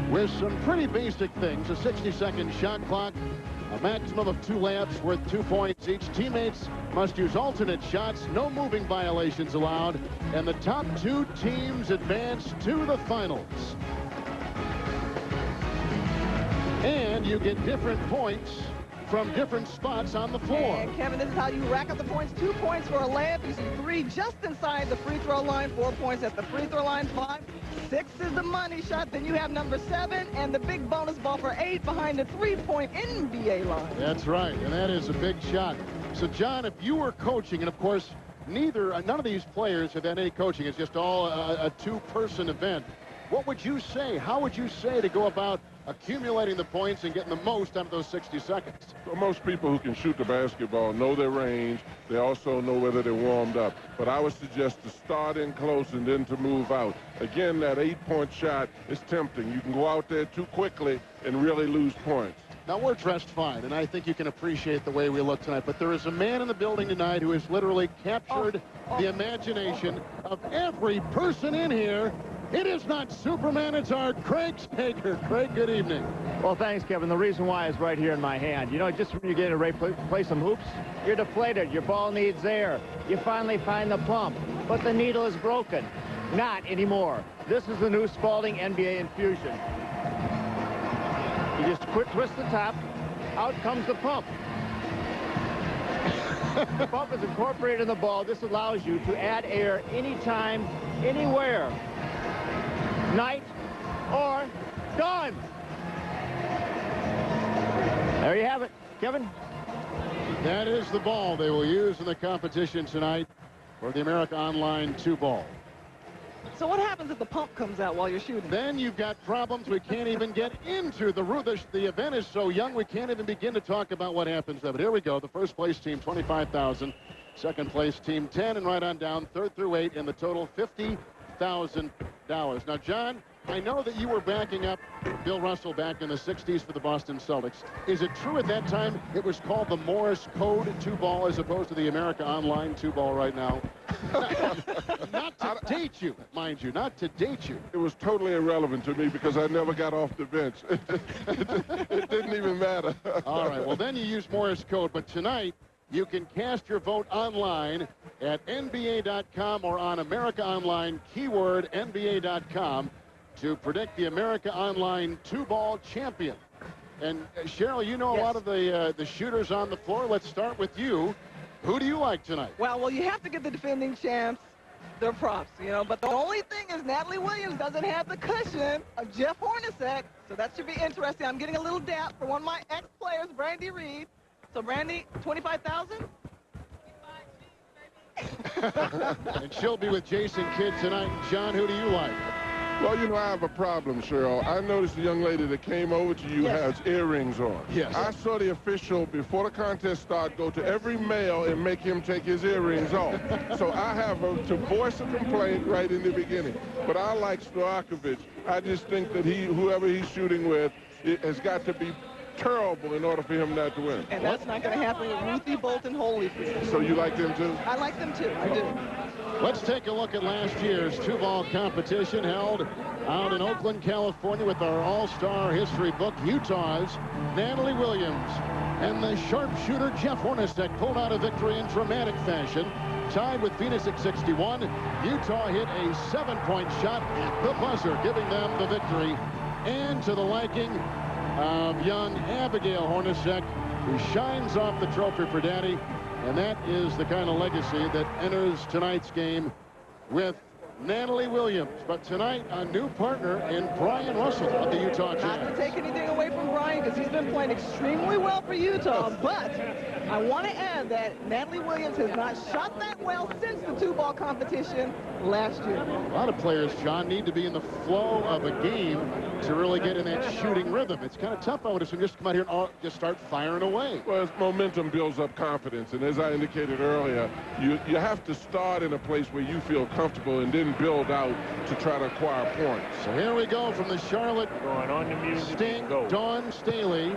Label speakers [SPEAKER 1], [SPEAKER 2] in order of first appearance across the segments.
[SPEAKER 1] with some pretty basic things. A 60-second shot clock, a maximum of 2 layups worth 2 points each. Teammates must use alternate shots, no moving violations allowed, and the top 2 teams advance to the finals. And you get different points from different spots on the floor.
[SPEAKER 2] And Kevin, this is how you rack up the points. 2 points for a layup. You see 3 just inside the free throw line. 4 points at the free throw line. 5. 6 is the money shot. Then you have number 7 and the big bonus ball for 8 behind the 3-point NBA line.
[SPEAKER 1] That's right, and that is a big shot. So, John, if you were coaching, and of course, none of these players have had any coaching. It's just all a 2-person event. What would you say? How would you say to go about accumulating the points and getting the most out of those 60 seconds?
[SPEAKER 3] Well, most people who can shoot the basketball know their range. They also know whether they're warmed up. But I would suggest to start in close and then to move out. Again, that 8-point shot is tempting. You can go out there too quickly and really lose points.
[SPEAKER 1] Now, we're dressed fine, and I think you can appreciate the way we look tonight. But there is a man in the building tonight who has literally captured the imagination of every person in here. It is not Superman, it's our Craig Staker. Craig, good evening.
[SPEAKER 4] Well, thanks, Kevin. The reason why is right here in my hand. You know, just when you get ready to play some hoops, you're deflated. Your ball needs air. You finally find the pump, but the needle is broken. Not anymore. This is the new Spalding NBA Infusion. You just twist the top. Out comes the pump. The pump is incorporated in the ball. This allows you to add air anytime, anywhere. Night or dawn. There you have it, Kevin.
[SPEAKER 1] That is the ball they will use in the competition tonight for the America Online 2-ball.
[SPEAKER 2] So what happens if the pump comes out while you're shooting?
[SPEAKER 1] Then you've got problems. We can't even get into the room. The event is so young, we can't even begin to talk about what happens there. But here we go. The first place team, $25,000. Second place team, 10, and right on down, 3rd through 8, and the total, $50,000. Now, John, I know that you were backing up Bill Russell back in the 60s for the Boston Celtics. Is it true at that time it was called the Morse Code 2-ball as opposed to the America Online 2-ball right now? Not to date you, mind you, not to date you.
[SPEAKER 3] It was totally irrelevant to me because I never got off the bench. It didn't even matter.
[SPEAKER 1] All right, well, then you use Morse Code, but tonight you can cast your vote online at NBA.com or on America Online, keyword NBA.com, to predict the America Online 2-ball champion. And Cheryl, you know a lot of the shooters on the floor. Let's start with you. Who do you like tonight?
[SPEAKER 2] Well, you have to give the defending champs their props, you know. But the only thing is Natalie Williams doesn't have the cushion of Jeff Hornacek, so that should be interesting. I'm getting a little dap for one of my ex-players, Brandy Reed. So, Brandy, 25,000?
[SPEAKER 1] And she'll be with Jason Kidd tonight. John, who do you like?
[SPEAKER 3] Well, you know, I have a problem, Cheryl. I noticed the young lady that came over to you has earrings on.
[SPEAKER 1] Yes.
[SPEAKER 3] I saw the official, before the contest started, go to every male and make him take his earrings off. So I have to voice a complaint right in the beginning. But I like Stojakovic. I just think that whoever he's shooting with, it has got to be terrible in order for him not to win.
[SPEAKER 2] And that's not going to happen with Ruthie Bolton Holyfield.
[SPEAKER 3] So you like them too?
[SPEAKER 2] I like them too. I do.
[SPEAKER 1] Let's take a look at last year's 2-ball competition held out in Oakland, California with our all-star history book. Utah's Natalie Williams and the sharpshooter Jeff Hornacek pulled out a victory in dramatic fashion. Tied with Phoenix at 61. Utah hit a 7-point shot at the buzzer, giving them the victory. And to the liking of young Abigail Hornacek, who shines off the trophy for Daddy. And that is the kind of legacy that enters tonight's game with Natalie Williams. But tonight, a new partner in Brian Russell of the Utah Jazz.
[SPEAKER 2] Not to take anything away from Brian, because he's been playing extremely well for Utah, but I want to add that Natalie Williams has not shot that well since the 2-ball competition last year.
[SPEAKER 1] A lot of players, John, need to be in the flow of a game to really get in that shooting rhythm. It's kind of tough, I would assume, just come out here and just start firing away.
[SPEAKER 3] Well, as momentum builds up confidence, and as I indicated earlier, you have to start in a place where you feel comfortable and then build out to try to acquire points.
[SPEAKER 1] So here we go from the Charlotte
[SPEAKER 4] Going on the music.
[SPEAKER 1] Sting, Dawn Staley.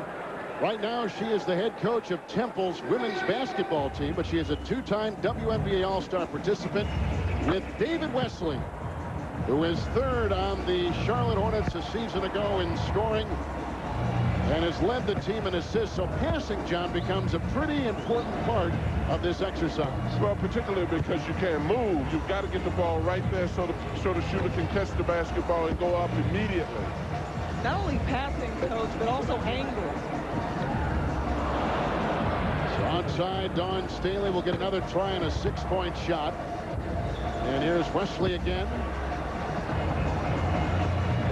[SPEAKER 1] Right now, she is the head coach of Temple's women's basketball team, but she is a 2-time WNBA All-Star participant with David Wesley. who is third on the Charlotte Hornets a season ago in scoring and has led the team in assists. So passing, John, becomes a pretty important part of this exercise.
[SPEAKER 3] Well, particularly because you can't move. You've got to get the ball right there so the shooter can catch the basketball and go up immediately.
[SPEAKER 2] Not only passing, Coach, but also angles.
[SPEAKER 1] So outside, Dawn Staley will get another try on a 6-point shot. And here's Wesley again.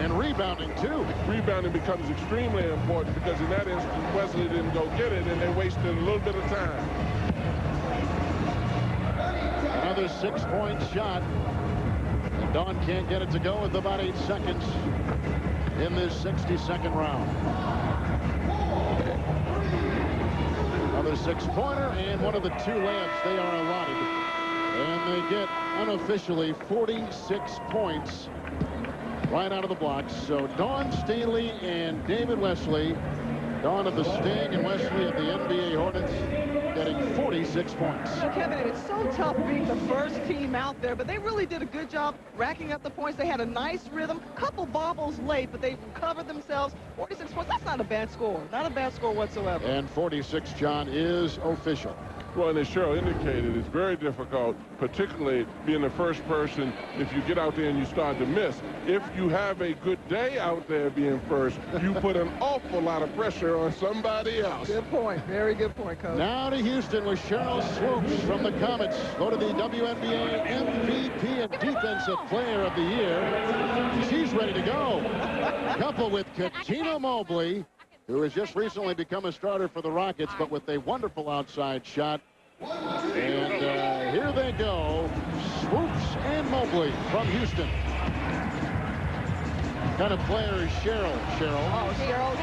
[SPEAKER 1] And rebounding, too.
[SPEAKER 3] Rebounding becomes extremely important because in that instance, Wesley didn't go get it, and they wasted a little bit of time.
[SPEAKER 1] Another 6-point shot. And Dawn can't get it to go with about 8 seconds in this 60-second round. Another 6-pointer and one of the 2 layups they are allotted. And they get unofficially 46 points right out of the blocks. So Dawn Staley and David Wesley, Dawn of the Sting and Wesley of the NBA Hornets, getting 46 points.
[SPEAKER 2] So, Kevin, it's so tough being the first team out there, but they really did a good job racking up the points. They had a nice rhythm, couple bobbles late, but they recovered themselves. 46 points, that's not a bad score. Not a bad score whatsoever.
[SPEAKER 1] And 46, John, is official.
[SPEAKER 3] Well, and as Cheryl indicated, it's very difficult, particularly being the first person if you get out there and you start to miss. If you have a good day out there being first, you put an awful lot of pressure on somebody else.
[SPEAKER 2] Good point. Very good point, Coach.
[SPEAKER 1] Now to Houston with Cheryl Swoops from the Comets. Go to the WNBA MVP and Defensive Player of the Year. She's ready to go. Couple with Katina Mobley, who has just recently become a starter for the Rockets, but with a wonderful outside shot. And here they go. Swoops and Mobley from Houston. What kind of player is Cheryl?
[SPEAKER 2] Oh, Cheryl's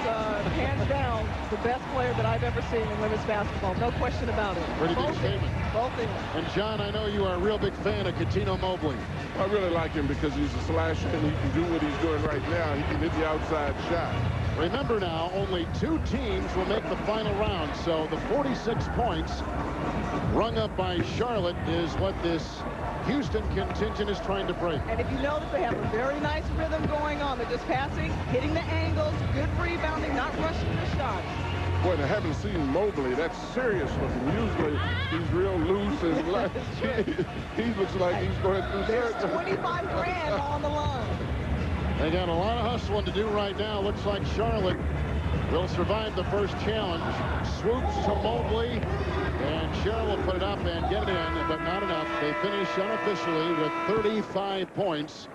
[SPEAKER 2] hands down the best player that I've ever seen in women's basketball. No question about it.
[SPEAKER 1] Pretty big statement.
[SPEAKER 2] Both things.
[SPEAKER 1] And John, I know you are a real big fan of Katina Mobley.
[SPEAKER 3] I really like him because he's a slasher and he can do what he's doing right now. He can hit the outside shot.
[SPEAKER 1] Remember now, only 2 teams will make the final round, so the 46 points rung up by Charlotte is what this Houston contingent is trying to break.
[SPEAKER 2] And if you notice, they have a very nice rhythm going on. They're just passing, hitting the angles, good rebounding, not rushing the shots.
[SPEAKER 3] Boy, I haven't seen Mobley. That's serious looking. Usually he's real loose and light. He looks like he's going through
[SPEAKER 2] There's
[SPEAKER 3] surgery.
[SPEAKER 2] 25 grand on the line.
[SPEAKER 1] They got a lot of hustling to do right now. Looks like Charlotte will survive the first challenge. Swoops to Mobley, and Cheryl will put it up and get it in, but not enough. They finish unofficially with 35 points,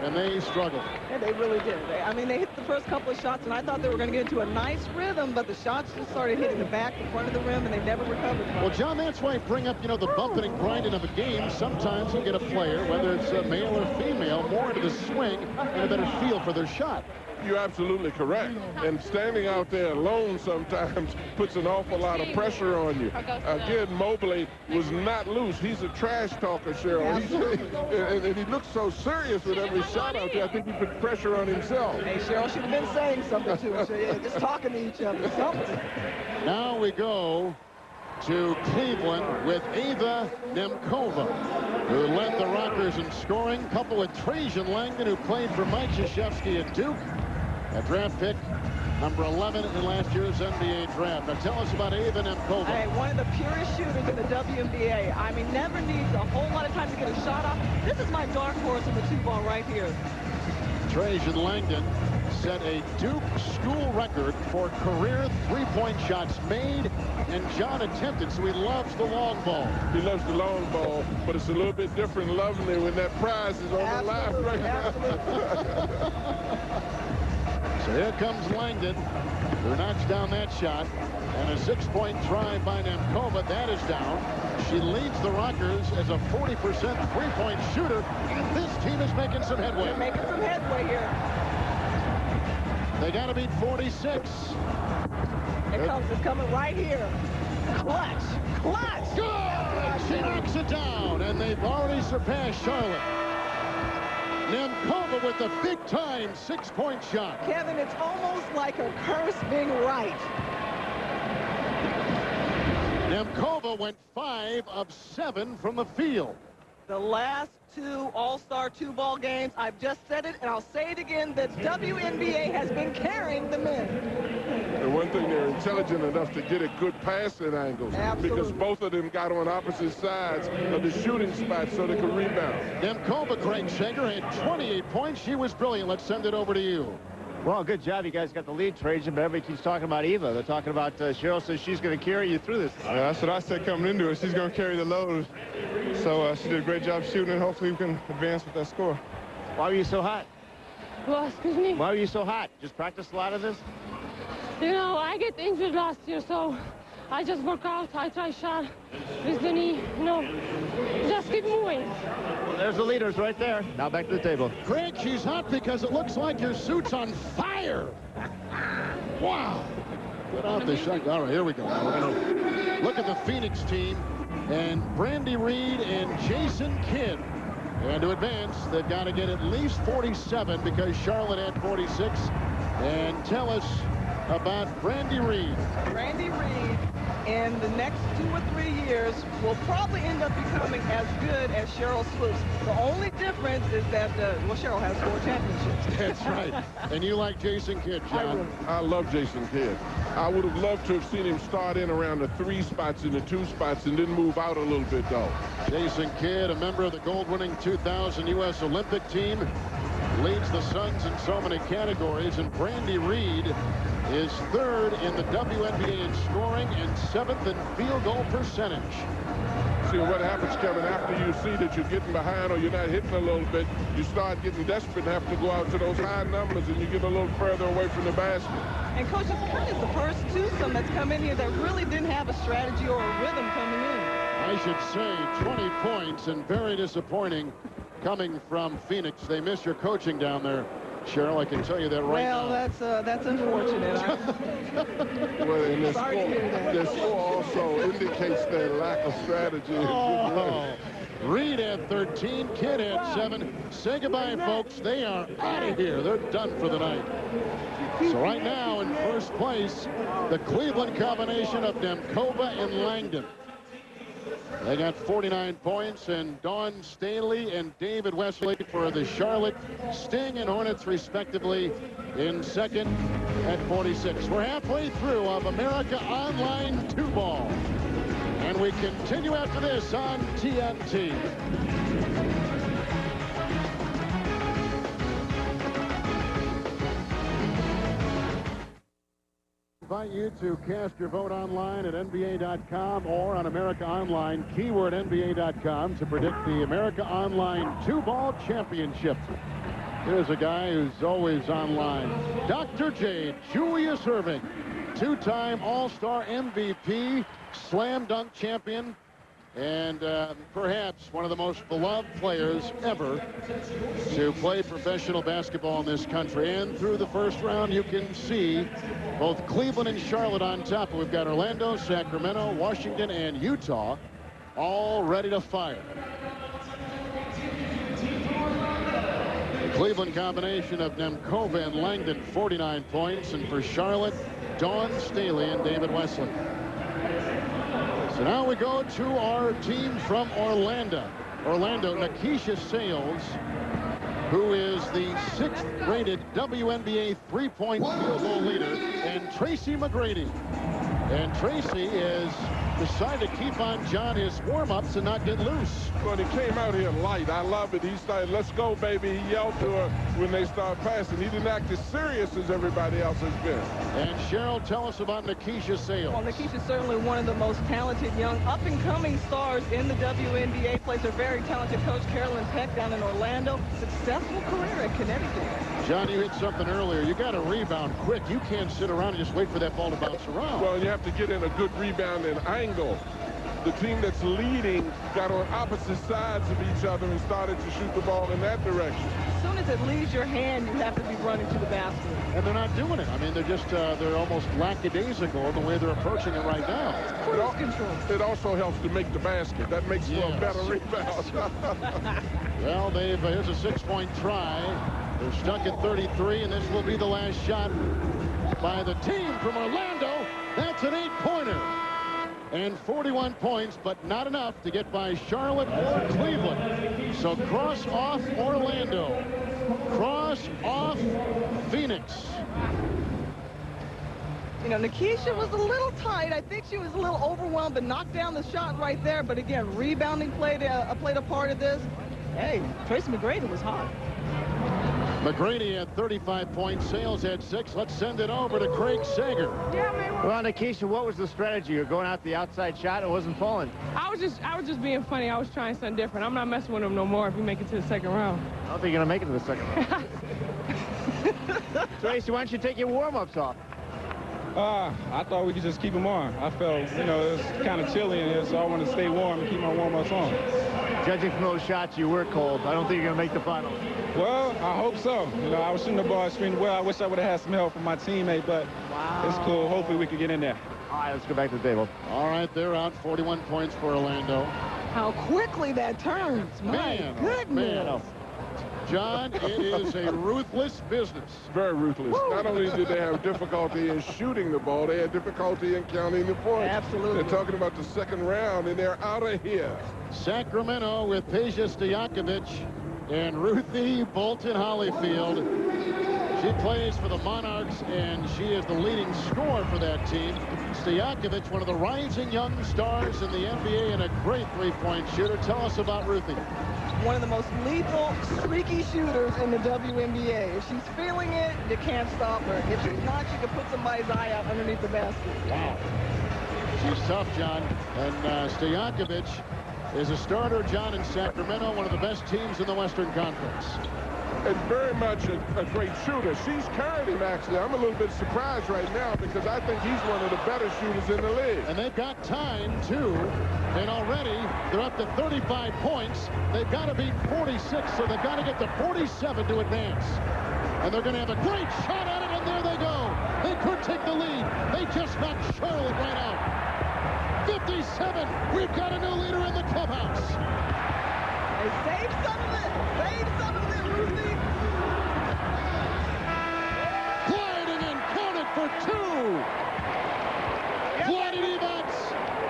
[SPEAKER 1] and they struggled.
[SPEAKER 2] Yeah, they really did. I mean, they hit the first couple of shots, and I thought they were going to get into a nice rhythm, but the shots just started hitting the back, the front of the rim, and they never recovered from it.
[SPEAKER 1] Well, John, that's why I bring up, the bumping and grinding of a game. Sometimes you get a player, whether it's a male or female, more into the swing and a better feel for their shot.
[SPEAKER 3] You're absolutely correct. And standing out there alone sometimes puts an awful lot of pressure on you. Again, Mobley was not loose. He's a trash talker, Cheryl. And he looks so serious with every shot out there. I think he put pressure on himself.
[SPEAKER 2] Hey, Cheryl should have been saying something to each other. Just talking to each other. Something.
[SPEAKER 1] Now we go to Cleveland with Ava Nemkova, who led the Rockers in scoring. Couple with Trajan Langdon, who played for Mike Krzyzewski at Duke. A draft pick, number 11 in last year's NBA draft. Now tell us about Ava Nemkova.
[SPEAKER 2] Hey, one of the purest shooters in the WNBA. I mean, never needs a whole lot of time to get a shot off. This is my dark horse in the 2-ball right here.
[SPEAKER 1] Trajan Langdon set a Duke school record for career 3-point shots made and John attempted, so he loves the long ball.
[SPEAKER 3] He loves the long ball, but it's a little bit different loving it when that prize is on the line right now.
[SPEAKER 1] So here comes Langdon, who knocks down that shot. And a 6-point try by Nemkova. That is down. She leads the Rockers as a 40% 3-point shooter. And this team is making some headway.
[SPEAKER 2] They're making some headway here.
[SPEAKER 1] They got to beat 46.
[SPEAKER 2] It's coming right here. Clutch. Clutch.
[SPEAKER 1] Good! She knocks it down. And they've already surpassed Charlotte. Nemkova with the big-time 6-point shot.
[SPEAKER 2] Kevin, it's almost like a curse being right.
[SPEAKER 1] Nemkova went 5 of 7 from the field.
[SPEAKER 2] the last 2 All-Star 2-ball games. I've just said it, and I'll say it again. The WNBA has been carrying the men.
[SPEAKER 3] And one thing, they're intelligent enough to get at good passing angles.
[SPEAKER 2] Absolutely.
[SPEAKER 3] Because both of them got on opposite sides of the shooting spot so they could rebound.
[SPEAKER 1] Demkova, Craig Sager, had 28 points. She was brilliant. Let's send it over to you.
[SPEAKER 4] Well, good job. You guys got the lead, Trajan, but everybody keeps talking about Eva. They're talking about Cheryl says she's going to carry you through this.
[SPEAKER 5] That's what I said coming into it. She's going to carry the load. So she did a great job shooting, and hopefully we can advance with that score.
[SPEAKER 4] Why were you so hot?
[SPEAKER 6] Well, excuse me.
[SPEAKER 4] Why were you so hot? Just practice a lot of this?
[SPEAKER 6] You know, I get injured last year, so I just work out. I try shot with the knee. You know, just keep moving.
[SPEAKER 4] Well, there's the leaders right there. Now back to the table.
[SPEAKER 1] Craig, she's hot because it looks like your suit's on fire. Wow. Get off the shot. All right, here we go. We're going to look at the Phoenix team. And Brandy Reed and Jason Kidd. And to advance, they've got to get at least 47 because Charlotte had 46. And tell us about Brandy Reed.
[SPEAKER 2] Brandy Reed, in the next 2 or 3 years, will probably end up becoming as good as Cheryl Swoops. The only difference is that, well, Cheryl has 4 championships.
[SPEAKER 1] That's right. And you like Jason Kidd, John?
[SPEAKER 3] I love Jason Kidd. I would have loved to have seen him start in around the 3 spots and the 2 spots and then move out a little bit, though.
[SPEAKER 1] Jason Kidd, a member of the gold-winning 2000 U.S. Olympic team, leads the Suns in so many categories. And Brandy Reed is 3rd in the WNBA in scoring and 7th in field goal percentage.
[SPEAKER 3] See, what happens, Kevin, after you see that you're getting behind or you're not hitting a little bit, you start getting desperate and have to go out to those high numbers, and you get a little further away from the basket.
[SPEAKER 2] And, Coach, it's kind of the first twosome that's come in here that really didn't have a strategy or a rhythm coming in.
[SPEAKER 1] I should say 20 points, and very disappointing coming from Phoenix. They miss your coaching down there, Cheryl. I can tell you that right now.
[SPEAKER 2] Well, that's unfortunate.
[SPEAKER 3] Well, and their score also indicates their lack of strategy.
[SPEAKER 1] Oh, Reed had 13, Kidd had 7. Say goodbye, folks. They are out of here. They're done for the night. So right now in first place, the Cleveland combination of Demkova and Langdon. They got 49 points, and Dawn Staley and David Wesley for the Charlotte Sting and Hornets, respectively, in second at 46. We're halfway through of America Online 2-Ball, and we continue after this on TNT. Invite you to cast your vote online at NBA.com or on America Online, keyword NBA.com, to predict the America Online 2-Ball Championship. Here's a guy who's always online. Dr. J, Julius Erving, 2-time All-Star MVP, slam dunk champion, and perhaps one of the most beloved players ever to play professional basketball in this country. And through the first round, you can see both Cleveland and Charlotte on top. We've got Orlando, Sacramento, Washington, and Utah all ready to fire. The Cleveland combination of Demkova and Langdon, 49 points. And for Charlotte, Dawn Staley and David Wesley. So now we go to our team from Orlando. Nakisha Sales, who is the 6th-rated WNBA three-point field goal leader, and Tracy McGrady. And Tracy is decided to keep on John his warm-ups and not get loose.
[SPEAKER 3] Well, he came out here light. I love it. He started, let's go, baby. He yelled to her when they started passing. He didn't act as serious as everybody else has been.
[SPEAKER 1] And Cheryl, tell us about Nakisha Sales.
[SPEAKER 2] Well, Nakisha's certainly one of the most talented young up-and-coming stars in the WNBA. Plays a very talented coach, Carolyn Peck, down in Orlando. Successful career at Connecticut.
[SPEAKER 1] John, you hit something earlier. You got to rebound quick. You can't sit around and just wait for that ball to bounce around.
[SPEAKER 3] Well, you have to get in a good rebound and angle. The team that's leading got on opposite sides of each other and started to shoot the ball in that direction.
[SPEAKER 2] As soon as it leaves your hand, you have to be running to the basket.
[SPEAKER 1] And they're not doing it. I mean, they're just, they're almost lackadaisical in the way they're approaching it right now.
[SPEAKER 2] Cruise control.
[SPEAKER 3] It also helps to make the basket. That makes for a better rebound.
[SPEAKER 1] Well, here's a 6-point try. They're stuck at 33, and this will be the last shot by the team from Orlando. That's an 8-pointer. and 41 points, but not enough to get by Charlotte or Cleveland. So cross off Orlando. Cross off Phoenix.
[SPEAKER 2] You know, Nikisha was a little tight. I think she was a little overwhelmed, but knocked down the shot right there. But again, rebounding played a part of this. Hey, Tracy McGrady was hot.
[SPEAKER 1] McGrady had 35 points. Sales had 6. Let's send it over to Craig Sager.
[SPEAKER 4] Well, Nikisha, what was the strategy? You're going out the outside shot. It wasn't falling.
[SPEAKER 6] I was just being funny. I was trying something different. I'm not messing with him no more if we make it to the second round.
[SPEAKER 4] I don't think you're going to make it to the second round. Tracy, why don't you take your warm-ups off?
[SPEAKER 7] I thought we could just keep them on. I felt, you know, it was kind of chilly in here, so I wanted to stay warm and keep my warm-ups on.
[SPEAKER 4] Judging from those shots, you were cold. I don't think you're going to make the finals.
[SPEAKER 7] Well, I hope so. You know, I was shooting the ball extremely well. I wish I would have had some help from my teammate, but it's cool. Hopefully we could get in there.
[SPEAKER 4] All right, let's go back to the table.
[SPEAKER 1] All right, they're out. 41 points for Orlando.
[SPEAKER 2] How quickly that turns. My goodness.
[SPEAKER 1] Man. John, it is a ruthless business.
[SPEAKER 3] Very ruthless. Not only did they have difficulty in shooting the ball, they had difficulty in counting the points.
[SPEAKER 2] Absolutely.
[SPEAKER 3] They're talking about the second round, and they're out of here.
[SPEAKER 1] Sacramento with Peja Stojakovic and Ruthie Bolton-Holyfield. She plays for the Monarchs, and she is the leading scorer for that team. Stojakovic, one of the rising young stars in the NBA and a great three-point shooter. Tell us about Ruthie.
[SPEAKER 2] One of the most lethal, streaky shooters in the WNBA. If she's feeling it, you can't stop her. If she's not, she can put somebody's eye out underneath the basket.
[SPEAKER 1] Wow. She's tough, John. And Stojakovic is a starter, John, in Sacramento, one of the best teams in the Western Conference.
[SPEAKER 3] And very much a great shooter. She's carried him, actually. I'm a little bit surprised right now because I think he's one of the better shooters in the league.
[SPEAKER 1] And they've got time, too. And already they're up to 35 points. They've got to beat 46, so they've got to get to 47 to advance. And they're going to have a great shot at it, and there they go. They could take the lead. They just knocked Charlotte right out. 57. We've got a new leader in the clubhouse.
[SPEAKER 2] They saved some of it. Saved some of it, Ruthie.
[SPEAKER 1] Gliding and counted for 2. Gliding Evans.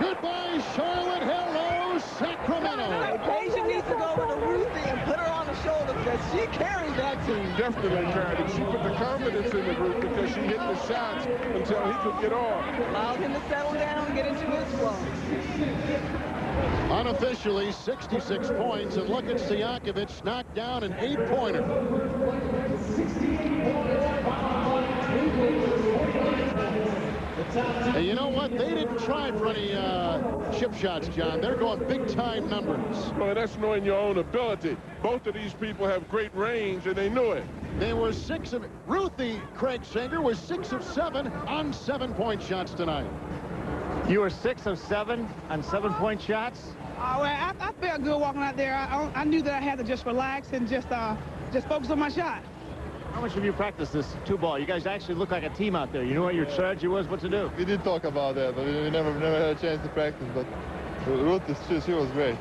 [SPEAKER 1] Goodbye, Charlotte. Hello, Sacramento.
[SPEAKER 2] Peja needs to go with a Ruthie and put her on the shoulder because she carried that team.
[SPEAKER 3] Definitely carried it. She put the confidence in the group because she hit the shots until he could get off.
[SPEAKER 2] Allowed him to settle down and get into his flow.
[SPEAKER 1] Unofficially, 66 points, and look at Stojakovic knocked down an 8-pointer. And you know what? They didn't try for any chip shots, John. They're going big-time numbers.
[SPEAKER 3] Well, that's knowing your own ability. Both of these people have great range, and they knew it.
[SPEAKER 1] They were 6 of... Ruthie Craig Sager was 6 of 7 on 7-point shots tonight.
[SPEAKER 4] You were 6 of 7 on 7-point shots?
[SPEAKER 8] Well, I felt good walking out there. I knew that I had to just relax and just focus on my shot.
[SPEAKER 4] How much have you practiced this 2-ball? You guys actually look like a team out there. You knew what your strategy was, what to do.
[SPEAKER 5] We did talk about that, but we never had a chance to practice. But Ruth, she was great.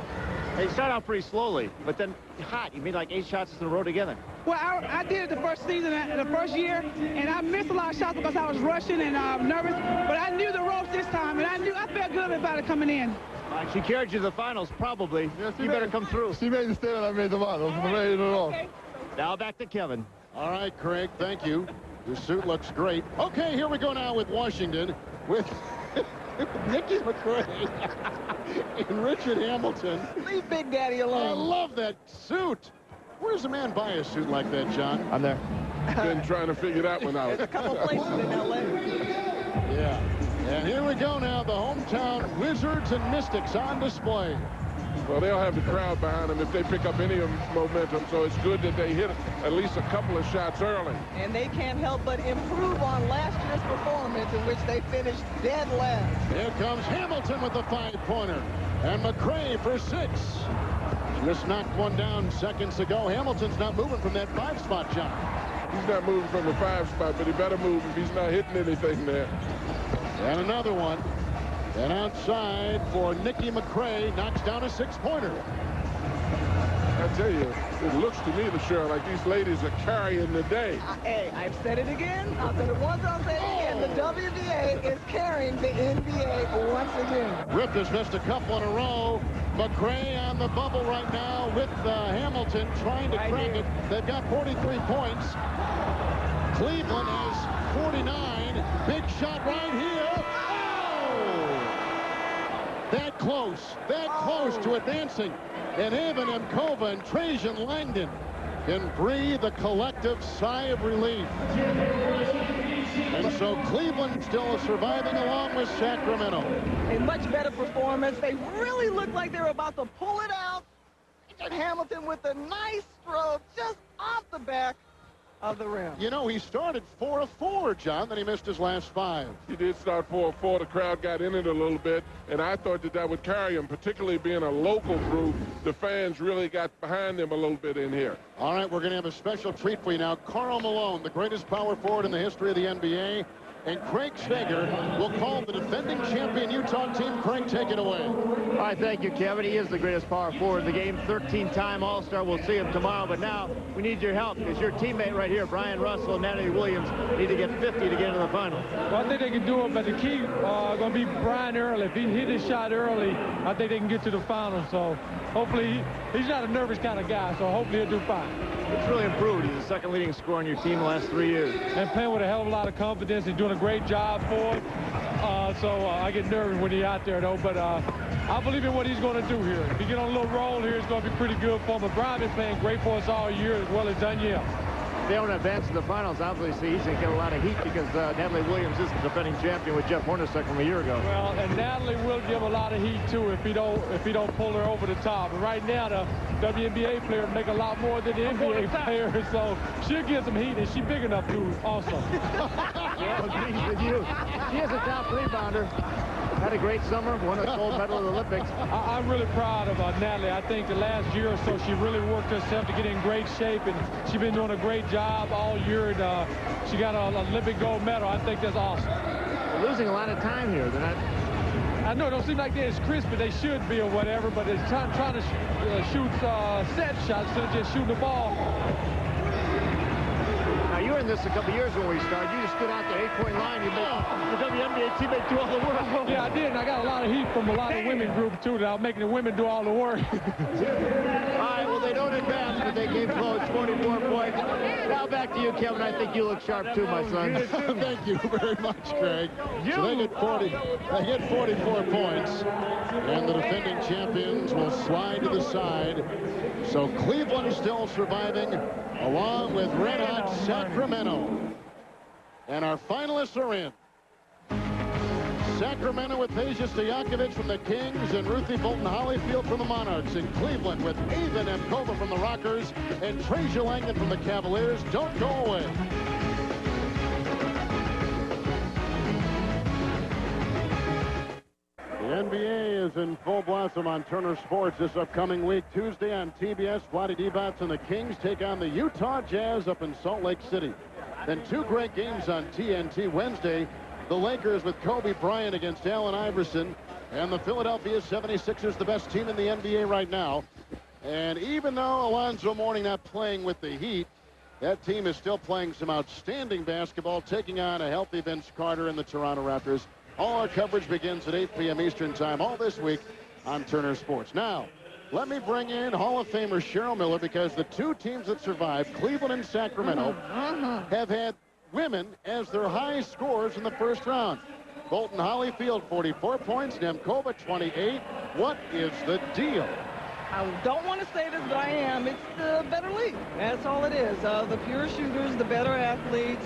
[SPEAKER 4] They start out pretty slowly, but then hot. You made like 8 shots in a row together.
[SPEAKER 8] Well, I did it the first season, the first year, and I missed a lot of shots because I was rushing and nervous. But I knew the ropes this time, and I felt good about it coming in.
[SPEAKER 4] She carried you to the finals, probably.
[SPEAKER 5] Yes,
[SPEAKER 4] you better come through.
[SPEAKER 5] She made the statement, I made the one. I was ready to roll.
[SPEAKER 8] Okay.
[SPEAKER 4] Now back to Kevin.
[SPEAKER 1] All right, Craig, thank you. Your suit looks great. Okay, here we go now with Washington, with Nikki McCray and Richard Hamilton.
[SPEAKER 2] Leave Big Daddy alone.
[SPEAKER 1] I love that suit. Where's a man buy a suit like that, John?
[SPEAKER 4] I'm there.
[SPEAKER 3] Been trying to figure that one out.
[SPEAKER 2] There's a couple places in L.A.
[SPEAKER 1] Yeah. And here we go now, the hometown Wizards and Mystics on display.
[SPEAKER 3] Well, they'll have the crowd behind them if they pick up any momentum, so it's good that they hit at least a couple of shots early.
[SPEAKER 2] And they can't help but improve on last year's performance in which they finished dead last.
[SPEAKER 1] Here comes Hamilton with the 5-pointer. And McCray for 6. Just knocked one down seconds ago. Hamilton's not moving from that 5 spot, John.
[SPEAKER 3] He's not moving from the 5 spot, but he better move if he's not hitting anything there.
[SPEAKER 1] And another one. And outside for Nikki McCray, knocks down a 6-pointer.
[SPEAKER 3] I tell you, it looks to me, Cheryl, like these ladies are carrying the day.
[SPEAKER 2] Hey, I've said it again. I'll say it once, I'll say it again. The WNBA is carrying the NBA once again.
[SPEAKER 1] Rip has missed a couple in a row. McRae on the bubble right now with Hamilton trying to crack it. They've got 43 points. Cleveland has 49. Big shot right here. Oh! That close to advancing. And Ava Nemkova and Trajan Langdon can breathe a collective sigh of relief. And so Cleveland still surviving along with Sacramento.
[SPEAKER 2] A much better performance. They really looked like they were about to pull it out. And Hamilton with a nice stroke just off the back of the rim.
[SPEAKER 1] You know, he started 4 of 4, John, then he missed his last 5.
[SPEAKER 3] He did start 4 of 4. The crowd got in it a little bit, and I thought that would carry him, particularly being a local group. The fans really got behind him a little bit in here.
[SPEAKER 1] All right, we're going to have a special treat for you now. Karl Malone, the greatest power forward in the history of the NBA, and Craig Sager will call the defending champion Utah team. Craig, take it away.
[SPEAKER 4] All right, thank you, Kevin. He is the greatest power forward in the game. 13-time All-Star. We'll see him tomorrow. But now we need your help because your teammate right here, Brian Russell and Natalie Williams, need to get 50 to get into the final.
[SPEAKER 9] Well, I think they can do it, but the key going to be Brian early. If he hit his shot early, I think they can get to the final. So hopefully he's not a nervous kind of guy, so hopefully he'll do fine.
[SPEAKER 4] It's really improved. He's the second leading scorer on your team the last 3 years.
[SPEAKER 9] And playing with a hell of a lot of confidence. He's doing a great job for him. So I get nervous when he's out there, though. But I believe in what he's going to do here. If he get on a little roll here, it's going to be pretty good for him. But Brian been playing great for us all year as well as Danielle.
[SPEAKER 4] If they don't advance to the finals, obviously he's going to get a lot of heat because Natalie Williams is the defending champion with Jeff Hornacek from a year ago.
[SPEAKER 9] Well, and Natalie will give a lot of heat too if he don't pull her over the top. And right now the WNBA players make a lot more than the NBA players, so she'll get some heat, and she's big enough to also.
[SPEAKER 4] She is a top rebounder. Had a great summer, won a gold medal at the Olympics.
[SPEAKER 9] I'm really proud of Natalie. I think the last year or so she really worked herself to get in great shape, and she's been doing a great job all year. And she got an Olympic gold medal. I think that's awesome.
[SPEAKER 4] They're losing a lot of time here. They're not.
[SPEAKER 9] I know it don't seem like they're as crisp as they should be or whatever, but it's trying to shoot set shots instead of just shooting the ball.
[SPEAKER 4] Now, you were in this a couple years when we started. You just stood out the 8-point line. You made the WNBA teammate do all the work.
[SPEAKER 9] Yeah, I did, and I got a lot of heat from a lot of women group, too, that I was making the women do all the work.
[SPEAKER 4] All right, well, they don't advance, but they came close, 44 points. Now back to you, Kevin. I think you look sharp, too, my son.
[SPEAKER 1] Thank you very much, Craig. So they get 44 points, and the defending champions will slide to the side. So Cleveland still surviving, along with red-hot Sacramento. And our finalists are in. Sacramento with Peja Stojakovic from the Kings and Ruthie Bolton-Holyfield from the Monarchs. In Cleveland with Ava Nemkova from the Rockers and Trajan Langdon from the Cavaliers. Don't go away. The NBA is in full blossom on Turner Sports this upcoming week. Tuesday on TBS, Vlade Divac and the Kings take on the Utah Jazz up in Salt Lake City. Then 2 great games on TNT. Wednesday, the Lakers with Kobe Bryant against Allen Iverson. And the Philadelphia 76ers, the best team in the NBA right now. And even though Alonzo Mourning not playing with the Heat, that team is still playing some outstanding basketball, taking on a healthy Vince Carter and the Toronto Raptors. All our coverage begins at 8 p.m. Eastern Time all this week on Turner Sports. Now, let me bring in Hall of Famer Cheryl Miller, because the 2 teams that survived, Cleveland and Sacramento, have had women as their high scorers in the first round. Bolton-Holyfield, 44 points. Nemkova, 28. What is the deal?
[SPEAKER 2] I don't want to say this, but I am. It's the better league. That's all it is. The pure shooters, the better athletes.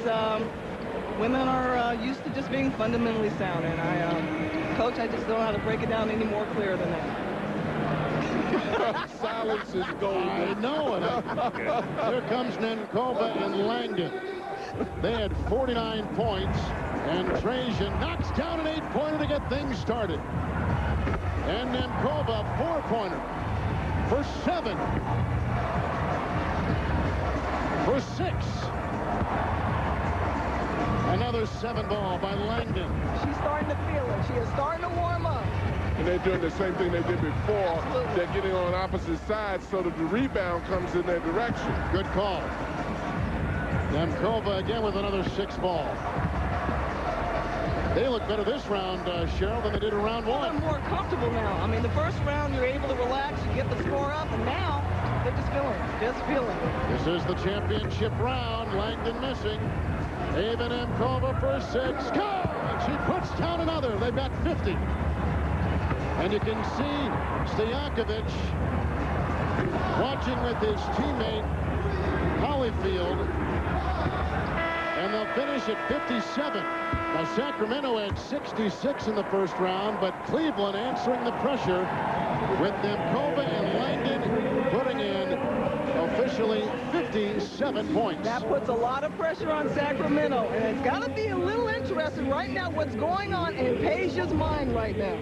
[SPEAKER 2] Women are used to just being fundamentally sound. And Coach, I just don't know how to break it down any more clear than that.
[SPEAKER 3] Silence is golden.
[SPEAKER 1] I know it. Here comes Nemkova and Langdon. They had 49 points, and Trajan knocks down an 8-pointer to get things started. And Nemkova, 4-pointer for 7. For 6. Another 7 ball by Langdon.
[SPEAKER 2] She's starting to feel it. She is starting to warm up.
[SPEAKER 3] and they're doing the same thing they did before.
[SPEAKER 2] Absolutely.
[SPEAKER 3] They're getting on opposite sides so that the rebound comes in their direction.
[SPEAKER 1] Good call. Nemkova again with another 6 ball. They look better this round, Cheryl, than they did in round 1.
[SPEAKER 2] They're more comfortable now. I mean, the first round, you're able to relax, you get the score up, and now they're just feeling it.
[SPEAKER 1] This is the championship round. Langdon missing. Ava Nemkova for 6. Go! And she puts down another. They've got 50. And you can see Stojakovic watching with his teammate Holyfield. And they'll finish at 57. Now, Sacramento had 66 in the first round, but Cleveland answering the pressure with Nemkova and Langdon putting in officially 57 points.
[SPEAKER 2] That puts a lot of pressure on Sacramento, and it's got to be a little interesting right now what's going on in Peja's mind right now.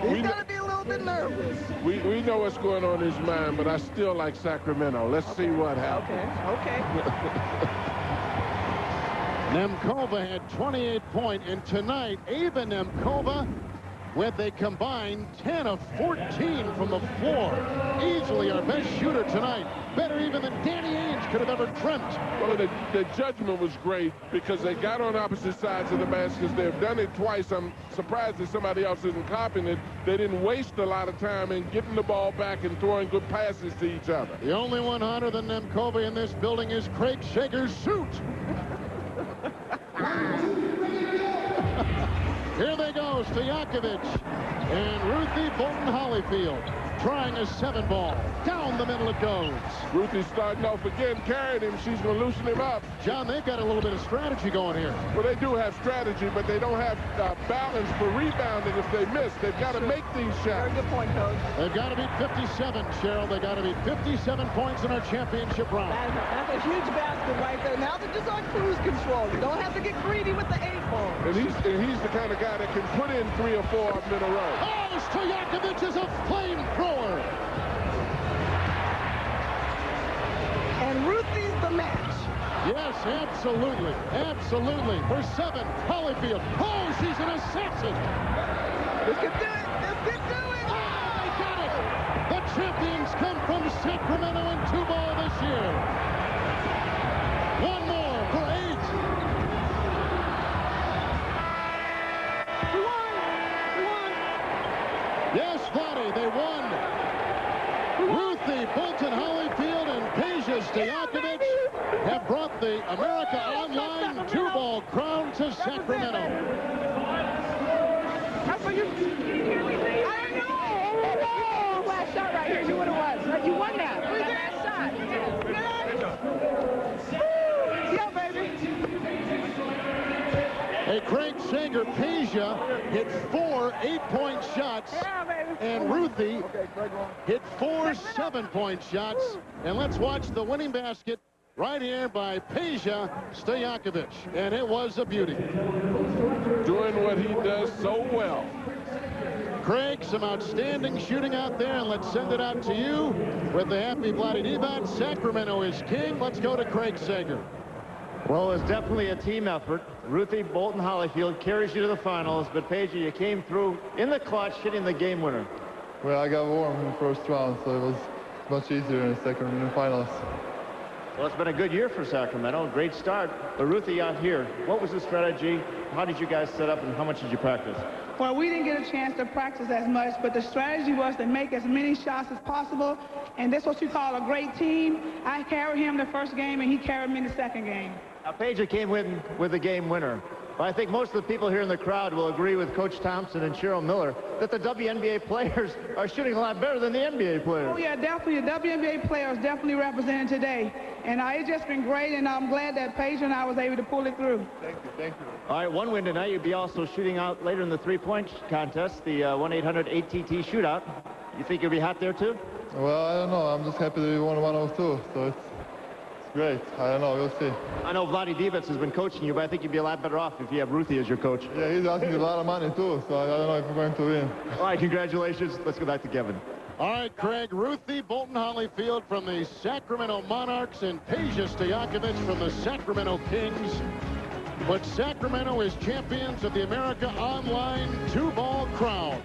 [SPEAKER 2] He's got to be a little bit nervous.
[SPEAKER 3] We know what's going on in his mind, but I still like Sacramento. Let's see what happens.
[SPEAKER 2] Okay.
[SPEAKER 1] Nemkova had 28 points, and tonight, Ava Nemkova with a combined 10 of 14 from the floor. Easily our best shooter tonight. Better even than Danny Ainge could have ever dreamt.
[SPEAKER 3] Well, the judgment was great because they got on opposite sides of the baskets. They've done it twice. I'm surprised that somebody else isn't copying it. They didn't waste a lot of time in getting the ball back and throwing good passes to each other.
[SPEAKER 1] The only one hotter than Nemkova in this building is Craig Sager's suit. Here they go, Stojakovic and Ruthie Bolton-Holyfield trying a 7 ball. Down the middle it goes.
[SPEAKER 3] Ruthie's starting off again, carrying him. She's going to loosen him up.
[SPEAKER 1] John, they've got a little bit of strategy going here.
[SPEAKER 3] Well, they do have strategy, but they don't have balance for rebounding if they miss. They've got to make these shots.
[SPEAKER 2] Very good point, Coach.
[SPEAKER 1] They've got to beat 57, Cheryl. They've got to beat 57 points in our championship round.
[SPEAKER 2] That's a huge basket right there. Now they're just on cruise control. You don't have to get greedy with the 8 ball.
[SPEAKER 3] And he's the kind of guy that can put in 3 or 4 up in a row.
[SPEAKER 1] Oh, Stojakovic is a flamethrower.
[SPEAKER 2] And Ruthie's the match.
[SPEAKER 1] Yes, absolutely. Absolutely. For 7, Holyfield. Oh, she's an assassin.
[SPEAKER 2] This could do it. This could do it.
[SPEAKER 1] Oh, they got it. The champions come from Sacramento in 2-ball this year. One more for 8.
[SPEAKER 2] We won.
[SPEAKER 1] Yes, Vladdy, they won. Ruthie Bolton-Holyfield and Peja Stojakovic have brought the America Online 2-ball crown to Sacramento.
[SPEAKER 8] That's for you. I don't know. Last shot right here. You what it was. You won that. Last shot. Yeah, baby.
[SPEAKER 1] Hey, Craig Sager, Peja hit 4 8-point shots.
[SPEAKER 8] Yeah, baby.
[SPEAKER 1] And Ruthie hit 4 7-point shots. And let's watch the winning basket right here by Peja Stojakovic. And it was a beauty.
[SPEAKER 3] Doing what he does so well.
[SPEAKER 1] Craig, some outstanding shooting out there. And let's send it out to you with the happy Vladdy Divac. Sacramento is king. Let's go to Craig Sager.
[SPEAKER 4] Well, it was definitely a team effort. Ruthie Bolton-Holyfield carries you to the finals, but Peja, you came through in the clutch, hitting the game winner.
[SPEAKER 10] Well, I got warm in the first round, so it was much easier in the second in the finals.
[SPEAKER 4] Well, it's been a good year for Sacramento. Great start. But Ruthie out here, what was the strategy? How did you guys set up, and how much did you practice?
[SPEAKER 8] Well, we didn't get a chance to practice as much, but the strategy was to make as many shots as possible, and that's what you call a great team. I carried him the first game, and he carried me the second game.
[SPEAKER 4] Now, Peja came in with the game winner. But I think most of the people here in the crowd will agree with Coach Thompson and Cheryl Miller that the WNBA players are shooting a lot better than the NBA players.
[SPEAKER 8] Oh, yeah, definitely. The WNBA players definitely represented today. And it's just been great, and I'm glad that Peja and I was able to pull it through.
[SPEAKER 10] Thank you, thank you.
[SPEAKER 4] All right, one win tonight. You'll be also shooting out later in the three-point contest, the 1-800-8TT shootout. You think you'll be hot there, too?
[SPEAKER 10] Well, I don't know. I'm just happy that we won 102, so it's great. I don't know. We'll see.
[SPEAKER 4] I know Vladdy Divac has been coaching you, but I think you'd be a lot better off if you have Ruthie as your coach.
[SPEAKER 10] Yeah, he's asking a lot of money, too, so I don't know if we're going to win.
[SPEAKER 4] All right, congratulations. Let's go back to Kevin.
[SPEAKER 1] All right, Craig, Ruthie Bolton-Holyfield from the Sacramento Monarchs and Peja Stojakovic from the Sacramento Kings. but Sacramento is champions of the America Online 2-Ball Crown.